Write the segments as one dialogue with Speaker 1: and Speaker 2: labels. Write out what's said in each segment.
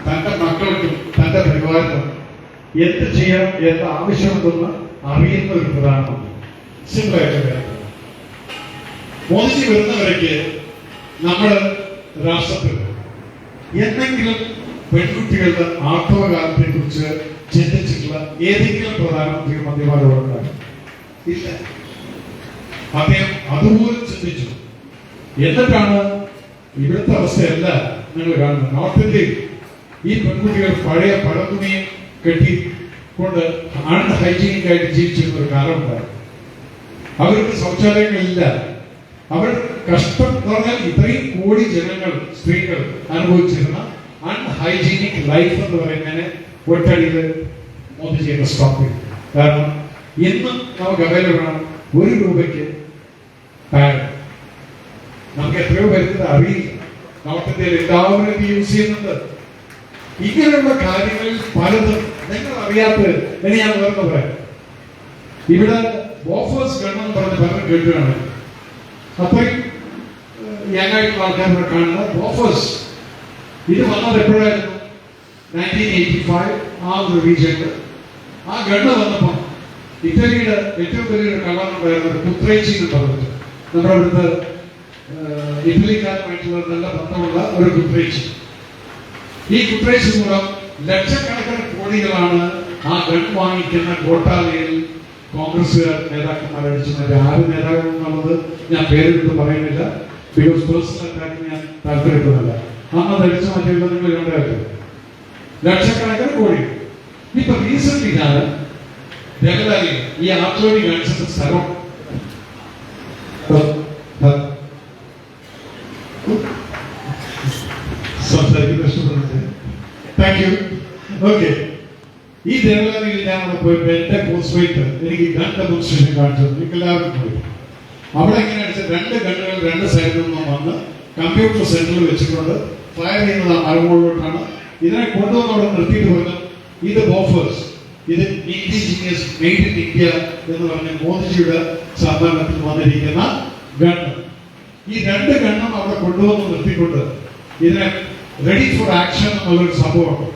Speaker 1: തന്റെ മക്കൾക്കും തന്റെ പരിവാരത്തിനും എന്ത് ചെയ്യണം എന്ത് ആവശ്യമുണ്ടെന്ന് അറിയുന്ന ഒരു പ്രധാനമന്ത്രി. സിമ്പിളായിട്ട് കാര്യം. മോദിജി വരുന്നവരേക്ക് നമ്മൾ രാഷ്ട്രത്തിൽ എന്തെങ്കിലും പെൺകുട്ടികളുടെ ആർത്തവകാലത്തെ കുറിച്ച് ചിന്തിച്ചിട്ടുള്ള ഏതെങ്കിലും പ്രധാനമന്ത്രി മന്ത്രിമാരോടുണ്ടാകും? ഇല്ല. അദ്ദേഹം അതുപോലെ ചിന്തിച്ചു. എന്നിട്ടാണ് ഇവിടുത്തെ അവസ്ഥയല്ല നിങ്ങൾ കാണുന്നത്. നോർത്ത് ഇന്ത്യയിൽ ഈ പെൺകുട്ടികൾ പഴയ പഴത്തുണിയെ കെട്ടിക്കൊണ്ട് അൺഹൈജീനിക് ആയിട്ട് ജീവിച്ചിരുന്ന ഒരു കാലമുണ്ടായിരുന്നു. അവർക്ക് ശൗചാലയങ്ങളില്ല. അവർ കഷ്ടം പറഞ്ഞാൽ ഇത്രയും കോടി ജനങ്ങൾ, സ്ത്രീകൾ അനുഭവിച്ചിരുന്ന അൺഹൈജീനിക് ലൈഫ് എന്ന് പറയുന്നതിനെ ഒറ്റടിയിൽ മോദിജിയെ സ്റ്റോപ്പ് ചെയ്തു. കാരണം ഇന്ന് നമുക്ക് അവൈലബിൾ ആണ് 1 രൂപയ്ക്ക് പാഡ്. നമുക്ക് എത്രയോ വരുന്നത് അറിയില്ല. നോർത്ത് ഇന്ത്യയിൽ എല്ലാവരും ഇത് യൂസ് ചെയ്യുന്നുണ്ട്. ഇങ്ങനെയുള്ള കാര്യങ്ങളിൽ പലതും നിങ്ങൾ അറിയാത്തത് എന്ന് ഞാൻ വേറെ പറയാം. ഇവിടെ ബോഫേഴ്സ് ഗവൺമെന്റ് പറഞ്ഞ് പലരും കേട്ടുകയാണ്. അത്രയും യങ്ങായിട്ടുള്ള ആൾക്കാരെ കാണുന്ന ബോഫേഴ്സ് ഇത് വന്നത് എപ്പോഴായിരുന്നു? 1985 ആ ഒരു റീജിയനിൽ ആ ഗണ്ണ് വന്നപ്പോൾ ഇറ്റലിയുടെ ഏറ്റവും വലിയൊരു കള്ളനുണ്ടായിരുന്നത് കുത്രേച്ചി എന്ന് പറഞ്ഞിട്ട്, നമ്മുടെ അവിടുത്തെ ഇറ്റലിക്കാരുമായിട്ടുള്ള നല്ല ബന്ധമുള്ള ഒരു കുത്രേച്ചി. ഈ കുത്രേച്ചി മൂലം ലക്ഷക്കണക്കിന് കോടികളാണ് ആ ഗൺ വാങ്ങിക്കുന്ന ഗോട്ടാലയിൽ കോൺഗ്രസുകാർ നേതാക്കന്മാർ അടിച്ചത്. ആര് നേതാക്കൾ എന്നുള്ളത് ഞാൻ പേരെടുത്ത് പറയുന്നില്ല. ബിക്കോസ് പേഴ്സണൽ അറ്റാക്ക് ഞാൻ താല്പര്യപ്പെടുന്നില്ല. അന്ന് ധരിച്ച മറ്റുള്ള നിങ്ങൾ കണ്ടായിരുന്നു ലക്ഷക്കണക്കിന് കോടി. ഇപ്പൊ റീസെന്റ് ഞാൻ ജഗദാലി ഈ ആർച്ചോടി കാണിച്ച സ്ഥലം താങ്ക് യു. ഓക്കെ, ഈ ദേവലാലിയിൽ ഞാൻ പോയപ്പോ എന്റെ പോസ്റ്റ് വെയിറ്റ് എനിക്ക് ഗൺ ഡെമോൺസ്ട്രേഷൻ കാണിച്ചത്. നിങ്ങൾക്ക് എല്ലാവരും പോയി അവിടെ എങ്ങനെ അടിച്ച 2 ഗണ്ണുകൾ 2 സൈഡിൽ നിന്നും വന്ന് കമ്പ്യൂട്ടർ സെന്ററിൽ വെച്ചിട്ടുണ്ട്. ഫയർ ചെയ്യുന്നത് മരമുകളിലോട്ടാണ്. ഇതിനെ കൊണ്ടുവന്നവിടെ നിർത്തിയിട്ട് പറഞ്ഞു ഇത് ബോഫേഴ്സ്, ഇത് ഇൻഡിജിനിയസ് മെയ്ഡ് ഇൻ ഇന്ത്യ എന്ന് പറഞ്ഞ മോദിജിയുടെ സമ്മേളനത്തിൽ വന്നിരിക്കുന്ന ഗണ്ണ്. ഈ 2 ഗണ്ണും അവിടെ കൊണ്ടുവന്ന് നിർത്തിക്കൊണ്ട് ഇതിനെ റെഡി ഫോർ ആക്ഷൻ എന്നുള്ളൊരു സംഭവമുണ്ട്.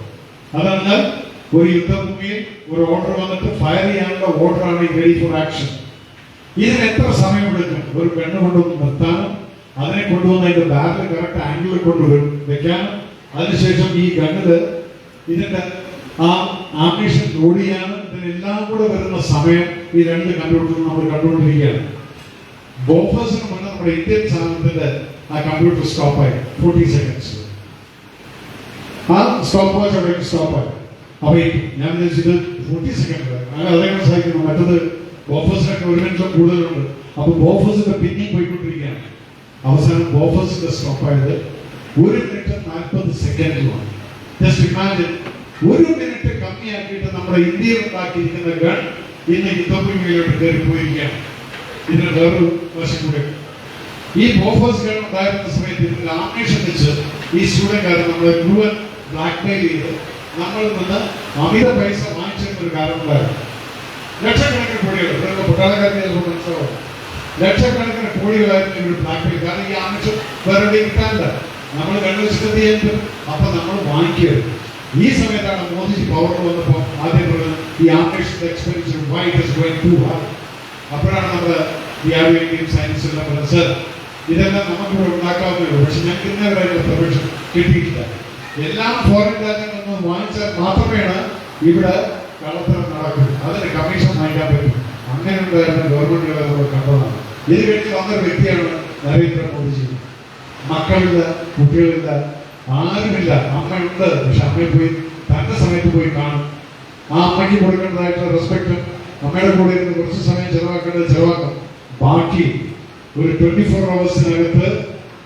Speaker 1: അതെന്നാൽ ഒരു യുദ്ധഭൂമിയിൽ ഒരു ഓർഡർ വന്നിട്ട് ഫയർ ചെയ്യാനുള്ള ഓർഡറാണ് ഈ റെഡി ഫോർ ആക്ഷൻ. ഇതിന് എത്ര സമയമെടുക്കും ഒരു ഗണ്ണ് കൊണ്ടുവന്ന് നിർത്താനും അതിനെ കൊണ്ടുവന്ന് അതിന്റെ ബാരൽ കറക്റ്റ് ആംഗിളിൽ കൊണ്ടുവരും വെക്കാനും അതിനുശേഷം ഈ ഗണ്ണില് ഇതിന്റെ ആ ആംബിഷൻ ലോഡ് ചെയ്യാനും ഇതിനെല്ലാം കൂടെ വരുന്ന സമയം ഈ 2 കമ്പ്യൂട്ടറും നമ്മൾ കണ്ടുകൊണ്ടിരിക്കുകയാണ്. ബോഫേഴ്സിന് മുന്നേ നമ്മുടെ ഇന്ത്യൻ സാധനത്തിന്റെ ആ കമ്പ്യൂട്ടർ സ്റ്റോപ്പായി 40 സെക്കൻഡ്സ്. ആ സ്റ്റോപ്പ് വാച്ച് അവിടെ സ്റ്റോപ്പായി. അപ്പൊ ഞാൻ വിചാരിച്ചത് 40 സെക്കൻഡ് അങ്ങനെ അതേപോലെ സാധിക്കുന്നു. മറ്റത് ബോഫേഴ്സിനൊക്കെ 1 നിമിഷം കൂടുതലുണ്ട്. അപ്പൊ ബോഫേഴ്സിന്റെ പിന്നെയും പോയിക്കൊണ്ടിരിക്കുകയാണ്. അവസാനം ബോഫേഴ്സിന്റെ സ്റ്റോപ്പായത് 1 മിനിറ്റ് 40 സെക്കൻഡുമാണ്. ജസ്റ്റ് ഇമാജിൻ, 1 മിനിറ്റ് കമ്മിയാക്കിയിട്ട് നമ്മുടെ ഇന്ത്യയിൽ ഉണ്ടാക്കിയിരിക്കുന്ന ഗൺ ഇന്ന് യുദ്ധഭൂമിയിലോട്ട് കയറി പോയിരിക്കുകയാണ്. ഇതിന് വേറൊരു വശം കൂടെ, ഈ ബോഫേഴ്സ് ഗൺ ഉണ്ടായിരുന്ന സമയത്ത് ഇതിൽ ആമിനേഷൻ വെച്ച് ഈ സ്റ്റുഡൻറ്റുകാർ നമ്മളെ മുഴുവൻ ബ്ലാക്ക്മെയിൽ ചെയ്ത് നമ്മളിൽ നിന്ന് അമിത പൈസ വാങ്ങിച്ചിരുന്ന ഒരു കാലമുണ്ടായിരുന്നു. ലക്ഷക്കണക്കിന് കോടികൾ പട്ടാളക്കാർക്ക് ചിലപ്പോൾ മനസ്സിലാവും. ലക്ഷക്കണക്കിന് കോടികളായിരുന്നു ഇവർ ബ്ലാക്ക്മെയിൽ. കാരണം ഈ ആമിഷം വേറെ കിട്ടാനില്ല. നമ്മൾ കണ്ടുവച്ചിട്ട് ചെയ്യുന്നത് അപ്പൊ നമ്മൾ വാങ്ങിക്കരുത്. ഈ സമയത്താണ് മോദിജി പവറിൽ വന്നപ്പോൾ ആദ്യം പറഞ്ഞത് ഈ ആമിഷന്റെ expenditure why it is going to high. അപ്പോഴാണ് നമ്മുടെ ഡിആർഡിഒയും സയൻസിലും പറഞ്ഞത് സർ ഇതെല്ലാം നമുക്കിവിടെ ഉണ്ടാക്കാവുന്നേ, പക്ഷെ ഞങ്ങൾക്ക് ഇന്നവരായിട്ട് പെർമിഷൻ കിട്ടിയിട്ടില്ല. എല്ലാം ഫോറിൻ രാജ്യങ്ങളിൽ നിന്ന് വാങ്ങിച്ചാൽ മാത്രമേയാണ് ഇവിടെ കള്ളത്തരം നടക്കുന്നത്. അതിന് കമ്മീഷൻ വാങ്ങിക്കാൻ പറ്റും. അങ്ങനെ ഉണ്ടായിരുന്ന ഗവൺമെന്റുകളെ നമ്മൾ കണ്ടതാണ്. ഇത് കഴിഞ്ഞ് വന്നൊരു വ്യക്തിയാണ് നരേന്ദ്രമോദിജി. മക്കളില്ല, കുട്ടികളില്ല, ആരുമില്ല. അമ്മയുണ്ട്, പക്ഷെ അമ്മയെ പോയി തന്റെ സമയത്ത് പോയി കാണും. ആ അമ്മയ്ക്ക് കൊടുക്കേണ്ടതായിട്ടുള്ള റെസ്പെക്ട് അമ്മയുടെ കൂടെ ഇരുന്ന് കുറച്ച് സമയം ചെലവാക്കേണ്ടത് ചെലവാക്കും. ബാക്കി ഒരു 24 hours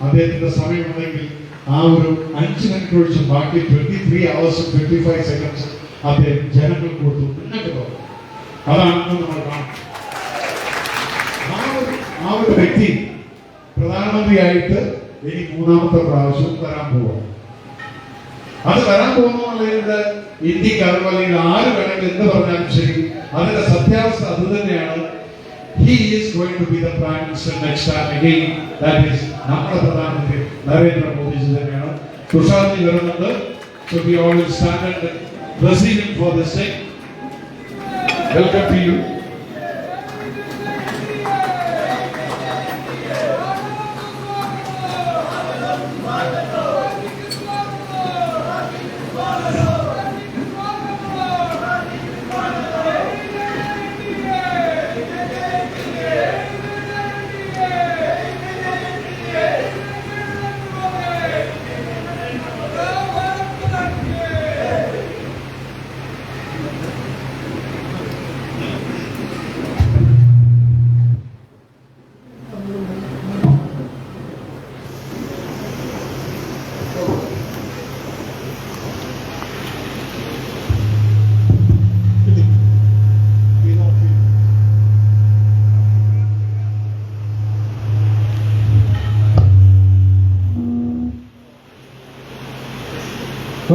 Speaker 1: അദ്ദേഹത്തിന്റെ സമയമുണ്ടെങ്കിൽ ആ ഒരു 5 മിനിറ്റ് ഒഴിച്ച് ബാക്കി 23 hours 25 seconds അദ്ദേഹം ജനങ്ങൾക്ക് കൊടുത്തു. നിങ്ങൾക്ക് തോന്നും അതാണെന്ന് നമ്മൾ കാണും. ആ ഒരു വ്യക്തി പ്രധാനമന്ത്രിയായിട്ട് ഇനി 3ാമത്തെ പ്രാവശ്യം വരാൻ പോവാം. അത് വരാൻ പോകുന്നതിന്റെ ഇന്ത്യക്ക് അല്ലെങ്കിൽ ആര് വേണമെങ്കിൽ എന്ത് പറഞ്ഞാലും ശരി, അതിന്റെ സത്യാവസ്ഥ അത് തന്നെയാണ്. He is going to be the Prime Minister next time again. That is നമ്മുടെ പ്രധാനമന്ത്രി നരേന്ദ്ര മോദിജി തന്നെയാണ്. തുഷാർജി വരുന്നുണ്ട്. So we all will stand and receive him for this day. Welcome to you.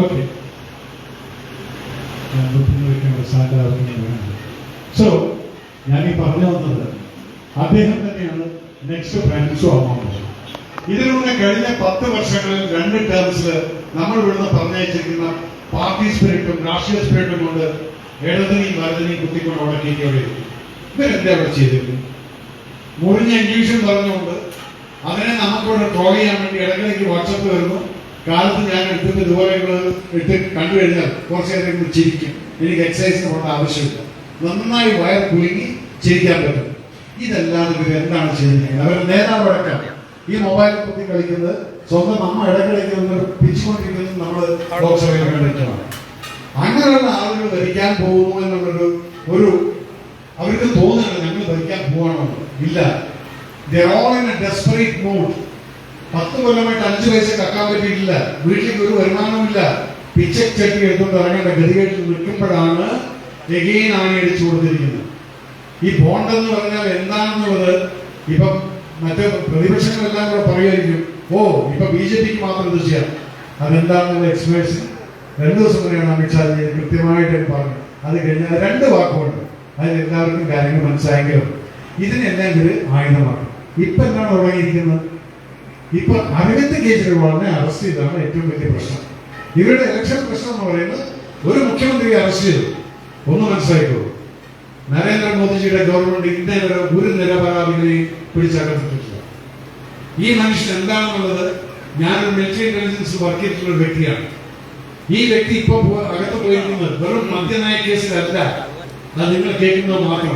Speaker 1: Okay. So, ഞാൻ ഈ പറഞ്ഞു വന്നത് അദ്ദേഹം തന്നെയാണ് നെക്സ്റ്റ് ഫ്രാൻസോ ആവാൻ പോകുന്നത്. ഇതിലൂടെ കഴിഞ്ഞ 10 വർഷങ്ങളിൽ 2 ടേംസിൽ നമ്മൾ ഇവിടുന്ന് പറഞ്ഞയച്ചിരിക്കുന്ന പാർട്ടി സ്പിരിറ്റും രാഷ്ട്രീയ സ്പിരിറ്റും കൊണ്ട് ഇടതിനെയും വലതിനെയും കുത്തിക്കൊണ്ട് അവിടെ കീഴിയോടെ ഇവരെന്താ അവിടെ ചെയ്തിരുന്നു? മുറിഞ്ഞ ഇംഗ്ലീഷും പറഞ്ഞുകൊണ്ട് അതിനെ നമുക്കിവിടെ ട്രോൾ ചെയ്യാൻ വേണ്ടി ഇടയ്ക്കിടയ്ക്ക് വാട്സപ്പ് വരുന്നു. കാലത്ത് ഞാൻ എടുത്തിട്ട് ഇതുപോലെയുള്ള ഇട്ട് കണ്ടു കഴിഞ്ഞാൽ കുറച്ച് നേരം ചിരിക്കും. എനിക്ക് എക്സസൈസിന് പോകേണ്ട ആവശ്യമില്ല. നന്നായി വയർ കുലുങ്ങി ചിരിക്കാൻ പറ്റും. ഇതല്ലാതെ ഇവർ എന്താണ് ചെയ്തിരിക്കുന്നത്? അവരുടെ നേതാവ് അടക്കം ഈ മൊബൈൽ കുത്തി കളിക്കുന്നത് സ്വന്തം അമ്മ ഇടയ്ക്കിടയ്ക്ക് പിരിച്ചുകൊണ്ടിരിക്കുന്നത് നമ്മൾ ലോക്സഭയിൽ കണ്ടിട്ടാണ്. അങ്ങനെയുള്ള ആളുകൾ ഭരിക്കാൻ പോകുന്നു എന്നുള്ളൊരു അവർക്ക് തോന്നുന്നുണ്ട് ഞങ്ങൾ ഭരിക്കാൻ പോവാണോ? ഇല്ല. They are all in a desperate mood. 10 കൊല്ലമായിട്ട് 5 പൈസ കക്കാൻ പറ്റിയിട്ടില്ല. വീട്ടിലേക്ക് ഒരു വരുമാനമില്ല. പിച്ചച്ചട്ടി എടുത്തുകൊണ്ട് ഇറങ്ങേണ്ട ഗതികേട്ടിൽ നിൽക്കുമ്പോഴാണ് എഗെയിൻ ആണി അടിച്ചു കൊടുത്തിരിക്കുന്നത്. ഈ ബോണ്ട് എന്ന് പറഞ്ഞാൽ എന്താണെന്നുള്ളത് ഇപ്പം മറ്റ് പ്രതിപക്ഷങ്ങളെല്ലാം കൂടെ പറയുമായിരിക്കും, ഓ ഇപ്പൊ BJPക്ക് മാത്രം ഇത് ചെയ്യാം. അതെന്താണെന്നുള്ള എക്സ്പ്ലനേഷൻ 2 ദിവസം മുന്നെയാണ് അമിത്ഷാജി കൃത്യമായിട്ട് പറഞ്ഞു. അത് കഴിഞ്ഞാൽ 2 വാക്കുകൊണ്ട് അതിൽ എല്ലാവർക്കും കാര്യങ്ങൾ മനസ്സിലായെങ്കിലും ഇതിനെല്ലാം ഇവര് ആയുധമാക്കും. ഇപ്പൊ എന്താണ് തുടങ്ങിയിരിക്കുന്നത്? ഇപ്പൊ അരവിന്ദ് കെജ്രിവാളിനെ അറസ്റ്റ് ചെയ്താണ് ഏറ്റവും വലിയ പ്രശ്നം. ഇവരുടെ ഇലക്ഷൻ പ്രശ്നം എന്ന് പറയുന്നത് ഒരു മുഖ്യമന്ത്രിയെ അറസ്റ്റ് ചെയ്തു. ഒന്ന് മനസ്സിലാക്കിക്കോളൂ, നരേന്ദ്രമോദിജിയുടെ ഗവൺമെന്റ് ഇന്നേവരെ ഒരു നിരപരാധികളെയും പിടിച്ചകത്തിട്ടില്ല. ഈ മനുഷ്യൻ എന്താണെന്നുള്ളത്, ഞാനൊരു മിലിറ്ററി ഇന്റലിജൻസ് വർക്ക് ചെയ്തിട്ടുള്ള ഒരു വ്യക്തിയാണ്. ഈ വ്യക്തി ഇപ്പൊ അകത്ത് പോയിരിക്കുന്നത് വെറും മദ്യനയ കേസിലല്ല. അത് നിങ്ങൾ കേൾക്കുന്നത് മാത്രം.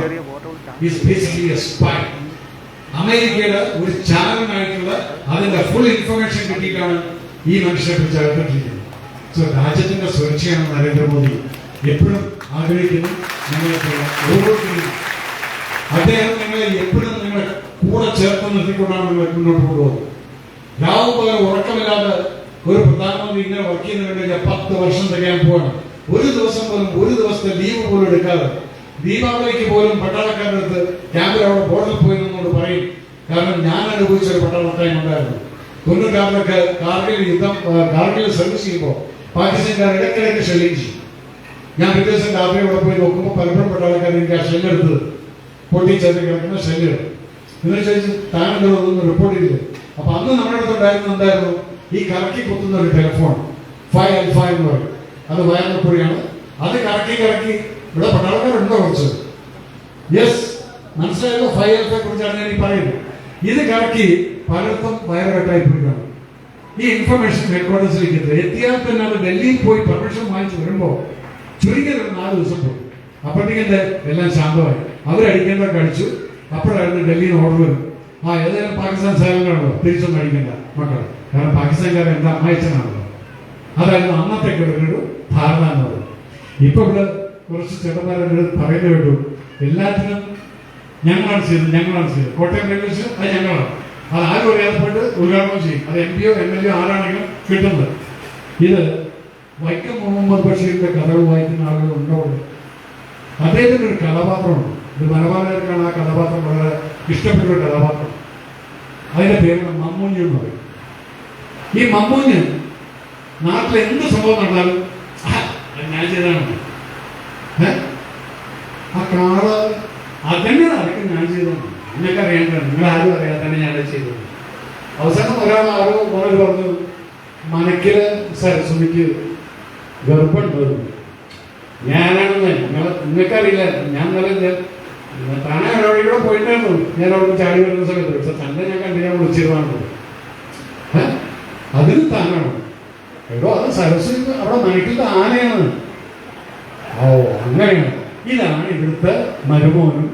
Speaker 1: അമേരിക്കയുടെ ഒരു ചാരനായിട്ടുള്ള അതിന്റെ ഫുൾ ഇൻഫർമേഷൻ കിട്ടിയിട്ടാണ് ഈ മനുഷ്യനെ കുറിച്ച് അകപ്പെട്ടിരിക്കുന്നത്. സോ രാജ്യത്തിന്റെ സുരക്ഷയാണ് നരേന്ദ്രമോദി എപ്പോഴും ആഗ്രഹിക്കുന്നു. നിങ്ങളെക്കുള്ള ഓരോരുത്തരും അദ്ദേഹം നിങ്ങളെ എപ്പോഴും നിങ്ങളെ കൂടെ ചേർത്ത് നിർത്തിക്കൊണ്ടാണ് നിങ്ങളെ മുന്നോട്ട് കൊണ്ടുപോകുന്നത്. രാവും പകരം ഉറക്കമില്ലാതെ ഒരു പ്രധാനമന്ത്രി ഇങ്ങനെ വർക്ക് ചെയ്യുന്നുണ്ടെങ്കിൽ 10 വർഷം തികയാൻ പോവാണ്. ഒരു ദിവസം പോലും, ഒരു ദിവസത്തെ ലീവ് പോലും എടുക്കാതെ ദീപാവലിക്ക് പോലും പട്ടാളക്കാരുടെ അടുത്ത് ക്യാമ്പിൽ അവിടെ ബോർഡറിൽ പോയി എന്നോട് പറയും. കാരണം ഞാൻ അനുഭവിച്ച ഒരു പട്ടാള ടൈം ഉണ്ടായിരുന്നു. 90-കളിലൊക്കെ കാർഗിൽ സർവീസ് ചെയ്യുമ്പോൾ പാകിസ്ഥാൻകാർ ഇടയ്ക്കിടയ്ക്ക് ഷെല്ലിങ് ചെയ്യും. ഞാൻ പിറ്റേ ദിവസം രാത്രി അവിടെ പോയി നോക്കുമ്പോൾ പലപ്പോഴും പട്ടാളക്കാർ എനിക്ക് ആ ഷെല്ലെടുത്തത് പൊട്ടിച്ചേർത്ത് കിടക്കുന്ന ഷെല്ലുകൾ എന്ന് ചോദിച്ച് താങ്കളൊന്നും റിപ്പോർട്ട് ചെയ്തില്ല. അപ്പൊ അന്ന് നമ്മുടെ അടുത്തുണ്ടായിരുന്ന എന്തായിരുന്നു? ഈ കറക്കി കുത്തുന്ന ഒരു ടെലിഫോൺ 5L5 എന്ന് പറയും. അത് വയറിനപ്പുറയാണ്. അത് കറക്കി ഇവിടെ പട്ടാളക്കാരുണ്ടോ കുറച്ച്? യെസ്, മനസ്സിലായല്ലോ. 5L5 കുറിച്ചാണ് ഞാൻ ഈ പറയുന്നത്. ഇത് കറക്കി പലർക്കും വയറ് കെട്ടായി പോയിട്ടാണ്. ഈ ഇൻഫർമേഷൻ ഹെഡ്ക്വാർട്ടേഴ്സിലേക്ക് എത്തിയാൽ തന്നെ അത് ഡൽഹിയിൽ പോയി പെർമിഷൻ വാങ്ങിച്ചു വരുമ്പോൾ ചുരുങ്ങിയത് 4 ദിവസം പോയി. അപ്പോഴത്തേക്കും എല്ലാം ശാന്തമായി. അവരടിക്കേണ്ടതൊക്കെ അടിച്ചു. അപ്പോഴായിരുന്നു ഡൽഹിയിൽ ഓർഡർ വരും, ഏതായാലും പാകിസ്ഥാൻ സൈലന്റാണല്ലോ, തിരിച്ചൊന്നും അടിക്കണ്ട മക്കൾ, കാരണം പാകിസ്ഥാൻകാരെ എന്താ അയച്ചനാണല്ലോ. അതായിരുന്നു അന്നത്തെ ഒരു ധാരണ എന്ന് പറയുന്നത്. ഇപ്പൊ ഇവിടെ കുറച്ച് ചെറുപ്പക്കാരെ പറയുന്നത് കേട്ടു, എല്ലാത്തിനും ഞങ്ങളാണ് ചെയ്തത്. കോട്ടയം റെയിൽവേ സ്റ്റേഷൻ അത് ഞങ്ങളാണ്. അത് ആരും അറിയാതെ പോയിട്ട് ഉദ്ഘാടനം ചെയ്യും. അത് MP-യോ MLA-യോ ആരാണെങ്കിലും കിട്ടുന്നത്. ഇത് വൈക്കം മുഹമ്മദ് ബഷീറിന്റെ കഥകൾ വായിക്കുന്ന ആളുകൾ ഉണ്ടാവുള്ളൂ. അദ്ദേഹത്തിന്റെ ഒരു കഥാപാത്രമുണ്ട്. ഇത് മലബാറുകാർക്കാണ് ആ കഥാപാത്രം വളരെ ഇഷ്ടപ്പെട്ട ഒരു കഥാപാത്രം. അതിന്റെ പേരാണ് മമ്മൂഞ്ഞ് എന്ന് പറയും. ഈ മമ്മൂഞ്ഞ് നാട്ടിൽ എന്ത് സംഭവം നടന്നാലും ഞാൻ ചെയ്താണ്, ആ കാറ് അതന്നെ അതൊക്കെ ഞാൻ ചെയ്തതാണ്, എന്നൊക്കെ അറിയേണ്ടതാണ്, നിങ്ങൾ ആരും അറിയാതെ തന്നെ ഞാൻ ചെയ്തത്. അവസാനം ആരോ പറഞ്ഞു, മനക്കില് സരസ്വതിക്ക് ഗർഭമുണ്ട്. ഞാനാണെന്ന് നിങ്ങൾക്കറിയില്ല. ഞാൻ നല്ല താനെ അവിടെ കൂടെ പോയിട്ടായിരുന്നു. ഞാൻ അവിടെ ചാടി വരുന്ന സമയത്ത് പക്ഷെ തന്നെ ഞാൻ കണ്ടു. ഞാൻ വിളിച്ചിരുന്നാണ്. അതിന് താനാണ് എടോ, അത് സരസ്വതി അവിടെ നാട്ടിലത്തെ ആനയാണ്. ഓ അങ്ങനെയാണ്. ഇതാണ് ഇവിടുത്തെ മരുമോനും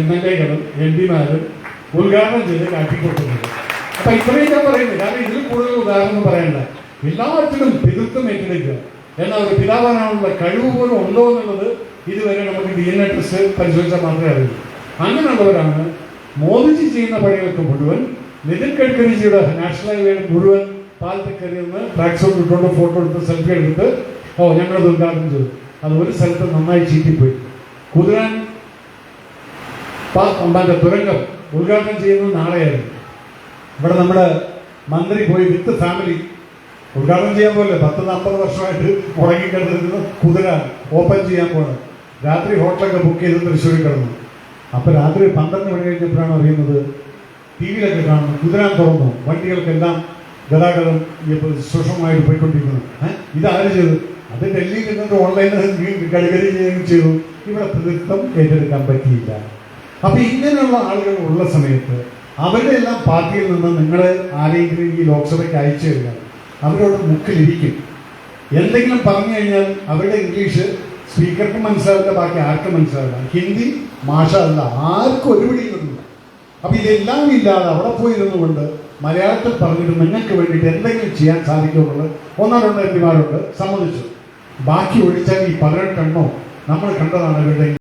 Speaker 1: MLA-കളും MP-മാരും ഉദ്ഘാടനം ചെയ്ത് കാട്ടിക്കൊടുക്കുന്നത്. അപ്പൊ ഇത്രയും ഞാൻ പറയുന്നത് കാരണം ഇതിൽ കൂടുതൽ ഉദാഹരണം പറയണ്ട. എല്ലാത്തിനും പിതൃത്വം ഏറ്റെടുക്കുക എന്നാൽ ഒരു പിതാവാനുള്ള കഴിവ് പോലും ഉണ്ടോ എന്നുള്ളത് ഇതുവരെ നമുക്ക് DNA ടെസ്റ്റ് പരിശോധിച്ചാൽ മാത്രമേ അറിയൂ. അങ്ങനെയുള്ളവരാണ് മോദിജി ചെയ്യുന്ന പണികൾക്ക് മുഴുവൻ, നിതിൻ ഗഡ്കരിജിയുടെ നാഷണൽ ഹൈവേയുടെ മുഴുവൻ പാലത്തിൽ കയറിയെന്ന് ട്രാക്ക് സൂട്ട് ഇട്ടുകൊണ്ട് ഫോട്ടോ എടുത്ത് സെൽഫി എടുത്തിട്ട് ഞങ്ങളത് ഉദ്ഘാടനം ചെയ്തു. അത് ഒരു സ്ഥലത്ത് നന്നായി ചീറ്റിപ്പോയി. കുതിരാൻ തുരങ്കം ഉദ്ഘാടനം ചെയ്യുന്നത് നാളെയായിരുന്നു. ഇവിടെ നമ്മുടെ മന്ത്രി പോയി വിത്ത് ഫാമിലി ഉദ്ഘാടനം ചെയ്യാൻ പോലെ 10-40 വർഷമായിട്ട് മുടങ്ങിക്കിടന്നിരുന്ന കുതിര ഓപ്പൺ ചെയ്യാൻ പോകണം. രാത്രി ഹോട്ടലൊക്കെ ബുക്ക് ചെയ്ത് തൃശ്ശൂരിൽ കിടന്നു. അപ്പൊ രാത്രി 12 മണി കഴിഞ്ഞപ്പോഴാണ് അറിയുന്നത്, TV-യിലൊക്കെ കാണുന്നു, കുതിരാൻ തുറന്നു, വണ്ടികൾക്കെല്ലാം ഗതാഗതം സുഷമമായിട്ട് പോയിക്കൊണ്ടിരിക്കുന്നു. ഇതാര് ചെയ്തു? അത് ഡൽഹിയിൽ നിന്നിട്ട് ഓൺലൈനിൽ കളികളി ചെയ്യുകയും ചെയ്തു. ഇവിടെ പ്രതിത്വം ഏറ്റെടുക്കാൻ പറ്റിയില്ല. അപ്പൊ ഇങ്ങനെയുള്ള ആളുകൾ ഉള്ള സമയത്ത് അവരുടെ എല്ലാം പാർട്ടിയിൽ നിന്ന് നിങ്ങളെ ആരെങ്കിലും ഈ ലോക്സഭയ്ക്ക് അയച്ചു കഴിഞ്ഞാൽ അവരോട് മുക്കിലിരിക്കും. എന്തെങ്കിലും പറഞ്ഞു കഴിഞ്ഞാൽ അവരുടെ ഇംഗ്ലീഷ് സ്പീക്കർക്ക് മനസ്സിലാവില്ല, ബാക്കി ആർക്കും മനസ്സിലാവില്ല. ഹിന്ദി ഭാഷ അല്ല, ആർക്കും ഒരു പിടിയിലൊന്നുമില്ല. അപ്പൊ ഇതെല്ലാം ഇല്ലാതെ അവിടെ പോയിരുന്നു കൊണ്ട് മലയാളത്തിൽ പറഞ്ഞിട്ട് നിങ്ങൾക്ക് വേണ്ടിയിട്ട് എന്തെങ്കിലും ചെയ്യാൻ സാധിക്കുമെന്നുള്ളത് 1-2 MP-മാരുണ്ട്, സമ്മതിച്ചു. ബാക്കി ഒഴിച്ചാൽ ഈ 18 എണ്ണോ നമ്മൾ കണ്ടതാണ് ഇവരുടെ